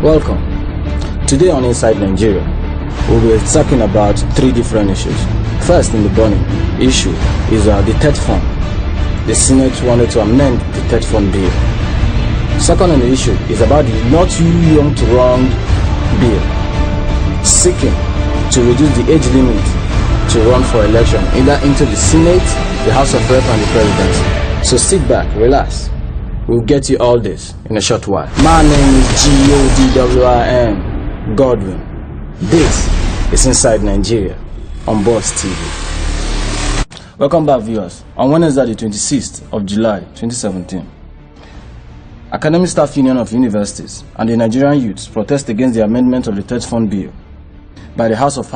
Welcome. Today on Inside Nigeria, we'll be talking about three different issues. First, in the burning issue is the TET Fund. The Senate wanted to amend the TET Fund bill. Second on the issue is about the Not Too Young to Run bill, seeking to reduce the age limit to run for election, either into the Senate, the House of Rep, and the Presidency. So sit back, relax. We'll get you all this in a short while. My name is Godwin, Godwin. This is Inside Nigeria on Boss TV. Welcome back, viewers. On Wednesday, the 26th of July, 2017, Academic Staff Union of Universities and the Nigerian youths protest against the amendment of the TET Fund bill by the House of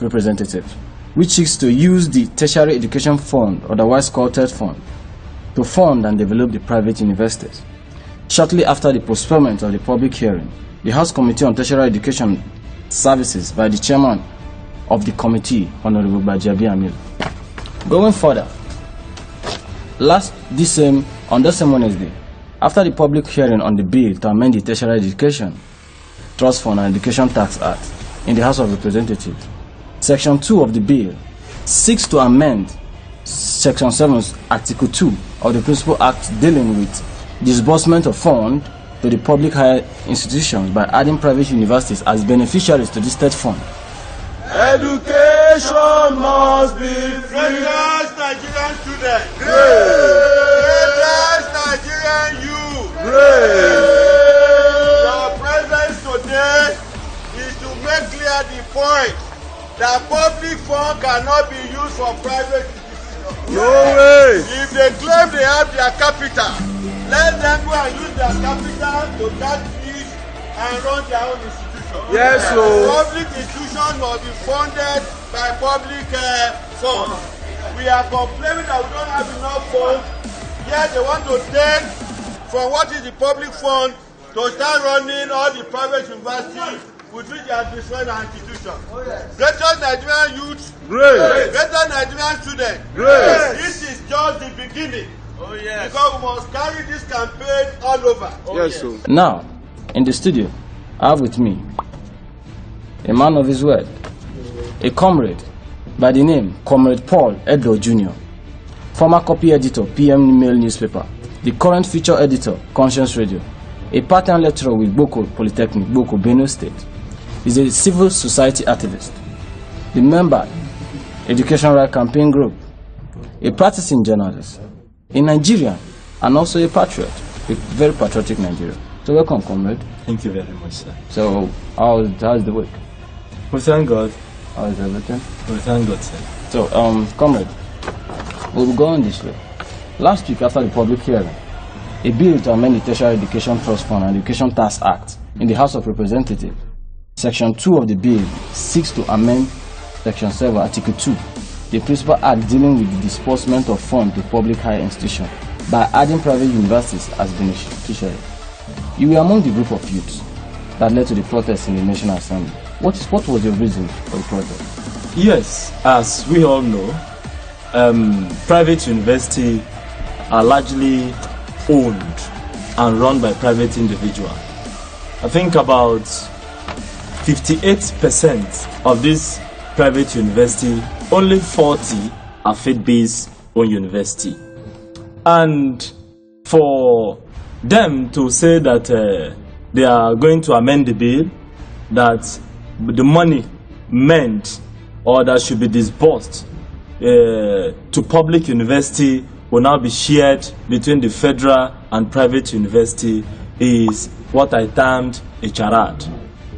Representatives, which seeks to use the Tertiary Education Fund, otherwise called TET Fund, to fund and develop the private universities. Shortly after the postponement of the public hearing, the House Committee on Tertiary Education Services by the chairman of the committee, Honorable Bajabi Amil. Going further, on the same Wednesday, after the public hearing on the bill to amend the Tertiary Education Trust Fund and Education Tax Act in the House of Representatives, Section 2 of the bill seeks to amend Section 7, Article 2 of the Principal Act dealing with disbursement of funds to the public higher institutions by adding private universities as beneficiaries to this TET Fund. Education must be free. Greatest Nigerian students. Greatest Nigerian youth. Your presence today is to make clear the point that public fund cannot be used for private institutions. No way! If they claim they have their capital, let them go and use their capital to catch fish and run their own institution. Yes, so public institutions must be funded by public funds. We are complaining that we don't have enough funds, yet they want to take from what is the public fund to start running all the private universities with which they are destroying our institution. Greater Nigerian youth, greater Nigerian students. This is just the beginning. Oh, yes. Because we must carry this campaign all over. Oh, yes, sir. Now, in the studio, I have with me a man of his word, a comrade by the name Comrade Paul Edoh Jnr., former copy editor, PM Mail newspaper, the current feature editor, Conscience Radio, a part-time lecturer with Boko Polytechnic, Boko, Benue State. He's a civil society activist, the member, Education Right Campaign Group, a practicing journalist, a Nigerian, and also a patriot, a very patriotic Nigerian. So welcome, comrade. Thank you very much, sir. So how's the week? We thank God. How is everything? We thank God, sir. So, comrade, we'll be going this way. Last week, after the public hearing, a bill to amend the Tertiary Education Trust Fund and Education Tax Act in the House of Representatives, Section 2 of the bill seeks to amend Section 7, Article 2, the Principal Act dealing with the disbursement of funds to public higher institutions by adding private universities as beneficiaries. You were among the group of youths that led to the protest in the National Assembly. What was your reason for the protest? Yes, as we all know, private universities are largely owned and run by private individuals. I think about 58% of this private university, only 40 are faith-based on university. And for them to say that they are going to amend the bill, that the money meant or that should be disbursed to public university will now be shared between the federal and private university is what I termed a charade.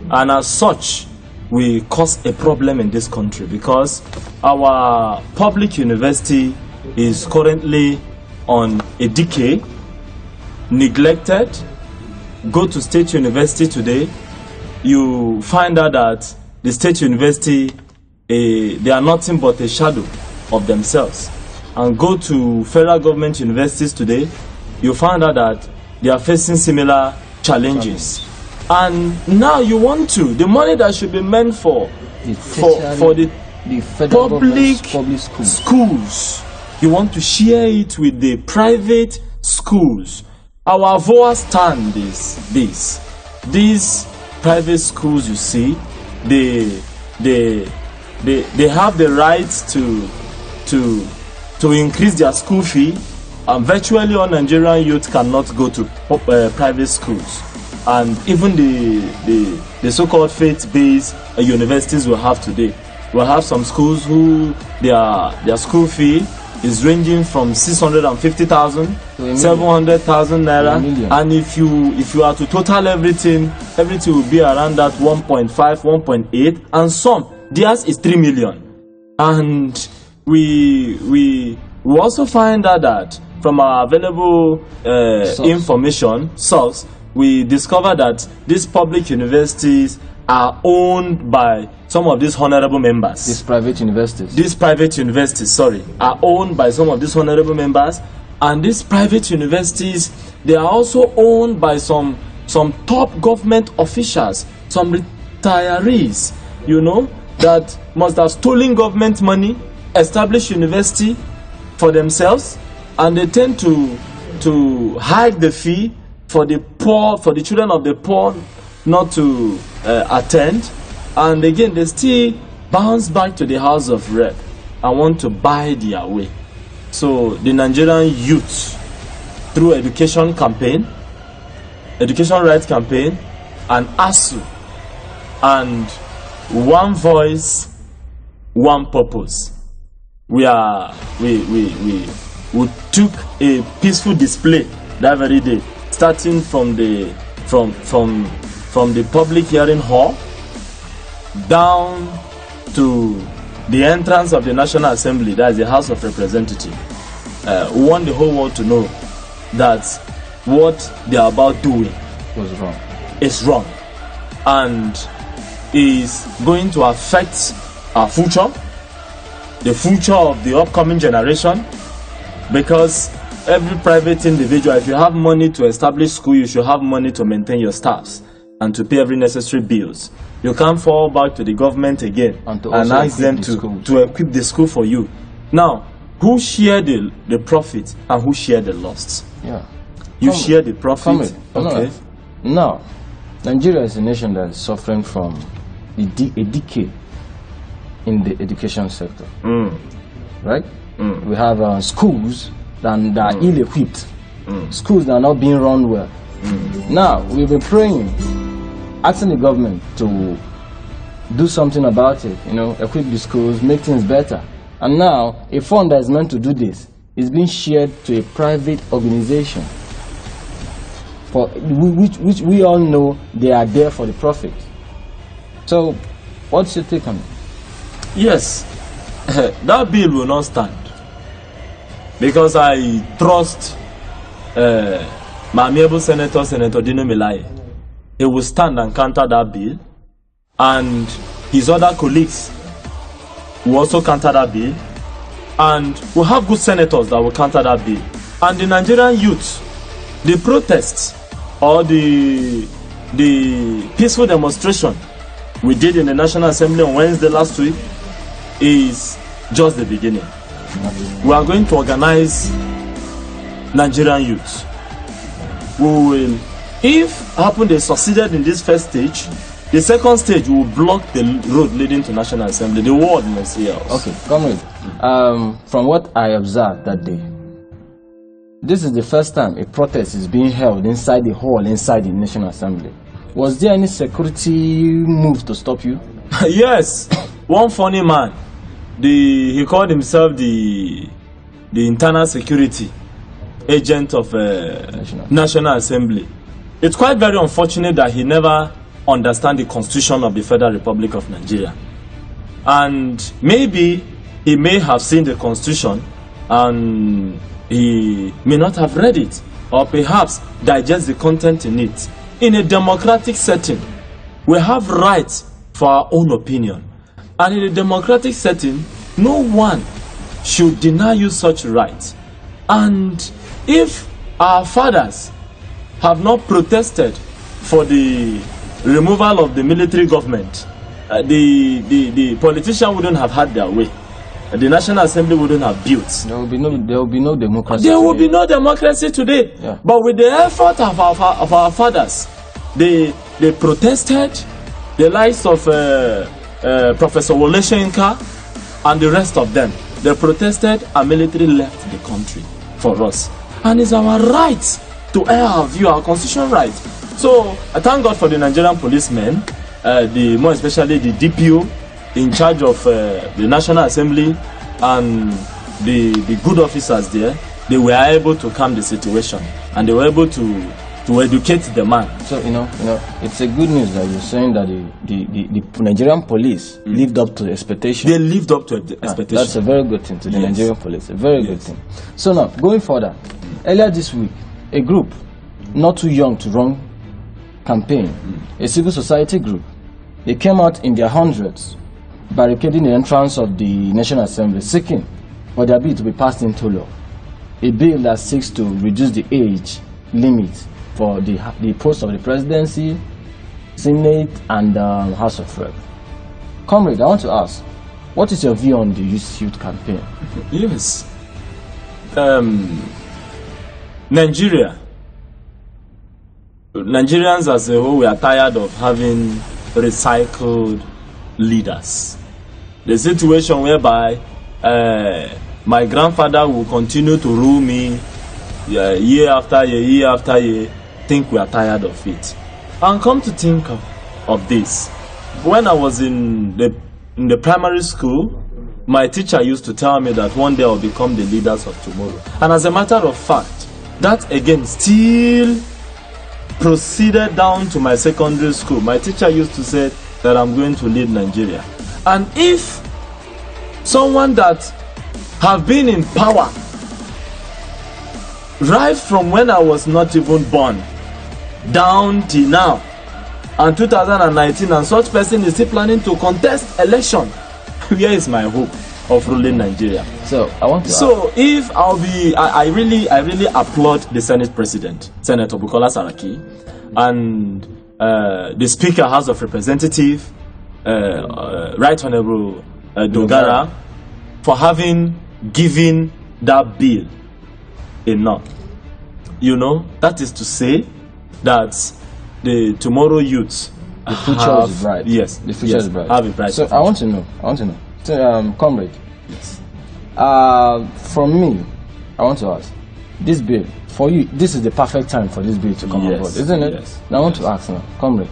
And as such, we cause a problem in this country because our public university is currently on a decay, neglected. Go to state university today, you find out that the state university, they are nothing but a shadow of themselves. And go to federal government universities today, you find out that they are facing similar challenges. And now you want the money that should be meant for the public schools, you want to share it with the private schools. Our voice stand is this. these private schools, you see, they have the right to increase their school fee, and virtually all Nigerian youth cannot go to private schools. And even the so-called faith-based universities we have today, we have some schools who their school fee is ranging from 650,000, 700,000 naira, and if you are to total everything will be around that 1.5, 1.8, and some theirs is 3 million. And we also find out that from our available information source, we discover that these public universities are owned by some of these honorable members. These private universities, are owned by some of these honorable members. And these private universities, they are also owned by some top government officials, some retirees, you know, that must have stolen government money, established university for themselves, and they tend to hide the fee for the poor, for the children of the poor not to attend. And again, they still bounce back to the House of Rep and want to buy their way. So the Nigerian youth, through education rights campaign, and ASU, and one voice, one purpose, we took a peaceful display that very day, starting from the public hearing hall down to the entrance of the National Assembly, that is the House of Representatives. We want the whole world to know that what they are about doing is wrong and is going to affect our future, the future of the upcoming generation. Because every private individual, if you have money to establish school, you should have money to maintain your staffs and to pay every necessary bills. You can't fall back to the government again and ask them to equip the school for you. Now, who share the profit and who share the loss? Yeah, you share the profit. Okay. Now, Nigeria is a nation that is suffering from a decay in the education sector. Right? We have schools that are ill-equipped, schools that are not being run well. Now, we've been praying, asking the government to do something about it, you know, equip the schools, make things better. And now, a fund that is meant to do this is being shared to a private organization, for which we all know they are there for the profit. So, what's your take on it? Yes, that bill will not stand, because I trust my amiable Senator Dino Melaye. He will stand and counter that bill, and his other colleagues will also counter that bill, and we'll have good senators that will counter that bill. And the Nigerian youth, the protests or the peaceful demonstration we did in the National Assembly on Wednesday last week is just the beginning. We are going to organize Nigerian youth. We will, if happen they succeeded in this first stage, the second stage will block the road leading to National Assembly. The world must hear us. Okay, Comrade, from what I observed that day, this is the first time a protest is being held inside the hall, inside the National Assembly. Was there any security move to stop you? Yes, one funny man. He called himself the internal security agent of National Assembly. It's quite very unfortunate that he never understands the Constitution of the Federal Republic of Nigeria. And maybe he may have seen the Constitution and he may not have read it, or perhaps digest the content in it. In a democratic setting, we have rights for our own opinion. And in a democratic setting, no one should deny you such rights. And if our fathers have not protested for the removal of the military government, the politician wouldn't have had their way. The National Assembly wouldn't have built. There will be no democracy. There will be no democracy today. Yeah. But with the effort of our fathers, they they protested. The likes of Professor Wole Soyinka and the rest of them, they protested and military left the country for us. And it's our right to air our view, our constitutional right. So I thank God for the Nigerian policemen, more especially the DPO in charge of the National Assembly and the good officers there. They were able to calm the situation and they were able to educate the man. So it's a good news that you're saying that the Nigerian police lived up to the expectation. They lived up to the expectation. That's a very good thing to the Nigerian police. A very good thing. So now, going further, earlier this week, a group not too young to run campaign, a civil society group, they came out in their hundreds, barricading the entrance of the National Assembly, seeking for their bill to be passed into law. A bill that seeks to reduce the age limit for the post of the presidency, Senate, and House of Rep. Comrade, I want to ask, what is your view on the youth campaign? Yes. Nigerians as a whole, we are tired of having recycled leaders. The situation whereby my grandfather will continue to rule me year after year, think we are tired of it. And come to think of this, when I was in the primary school, my teacher used to tell me that one day I'll become the leaders of tomorrow. And as a matter of fact, that again still proceeded down to my secondary school. My teacher used to say that I'm going to lead Nigeria. And if someone that have been in power right from when I was not even born down till now and 2019, and such person is still planning to contest election, where is my hope of ruling Nigeria? So I want to if I really applaud the Senate President, Senator Bukola Saraki, and the Speaker, House of Representatives, Right Honorable Dogara, for having given that bill enough. That is to say that the tomorrow youth, the future is bright. Yes, the future is bright. Have a bright so future. I want to know. So, Comrade. Yes. From me, I want to ask, this bill, for you, this is the perfect time for this bill to come on board, isn't it? Yes. Now I want to ask now, Comrade.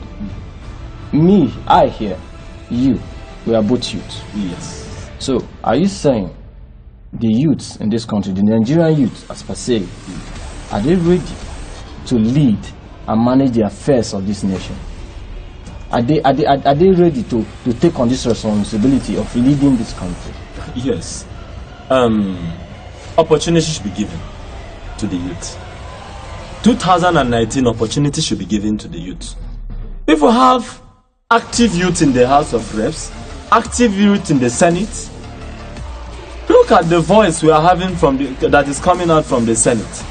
Me, I hear, you, we are both youths. Yes. So, are you saying the youths in this country, the Nigerian youth as per se, are they ready to lead and manage the affairs of this nation? Are they ready to take on this responsibility of leading this country? Yes. Opportunity should be given to the youth. 2019 opportunity should be given to the youth. If we have active youth in the House of Reps, active youth in the Senate, look at the voice we are having that is coming out from the Senate,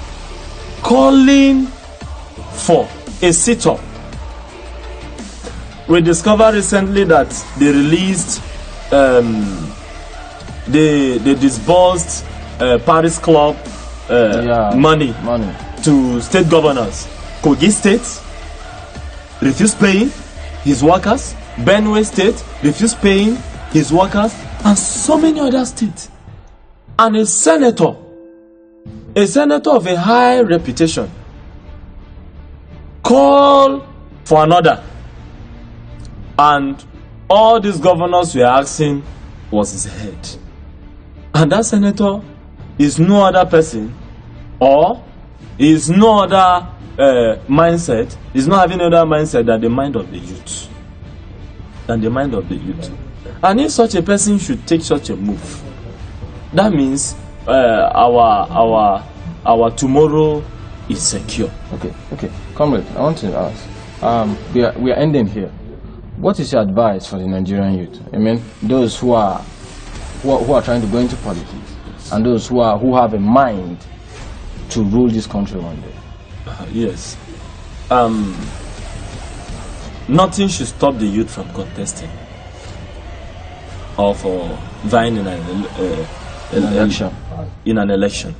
calling for a sit-up. We discovered recently that they released, they disbursed Paris Club money to state governors. Kogi State refused paying his workers. Benue State refused paying his workers, and so many other states. And a senator of a high reputation, called for another, and all these governors were asking was his head. And that senator is no other person, or is no other mindset, is not having other mindset than the mind of the youth. And if such a person should take such a move, that means our tomorrow is secure. Okay. Comrade, I want to ask, we are ending here. What is your advice for the Nigerian youth? I mean, those who are trying to go into politics, and those who have a mind to rule this country one day. Yes. Nothing should stop the youth from contesting or for vying in an election.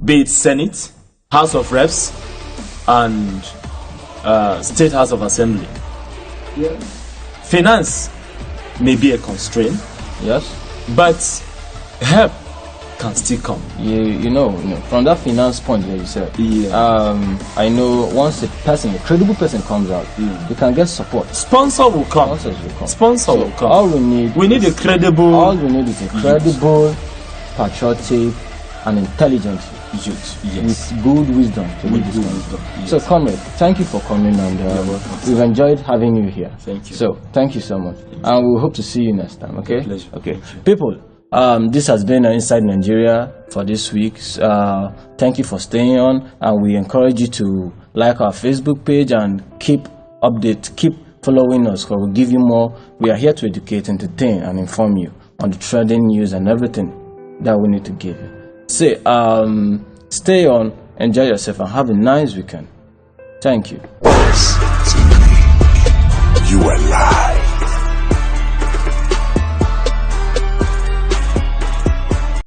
Be it Senate, House of Reps, and State House of Assembly. Yeah. Finance may be a constraint. Yes. But help can still come. You know, from that finance point that you said, I know once a credible person comes out, you can get support. Sponsor will come. Sponsor will come. All we need a credible. All we need is a credible, patriotic, and intelligent youth with good wisdom to lead this country. Yes. So, Comrade, thank you for coming, and we've enjoyed having you here. Thank you. So, thank you so much, and we hope to see you next time. Okay. Pleasure. Okay. People, this has been Inside Nigeria for this week. Thank you for staying on, and we encourage you to like our Facebook page and keep following us, because we'll give you more. We are here to educate, entertain, and inform you on the trending news and everything that we need to give you. Stay on, enjoy yourself, and have a nice weekend. Thank you. You are live.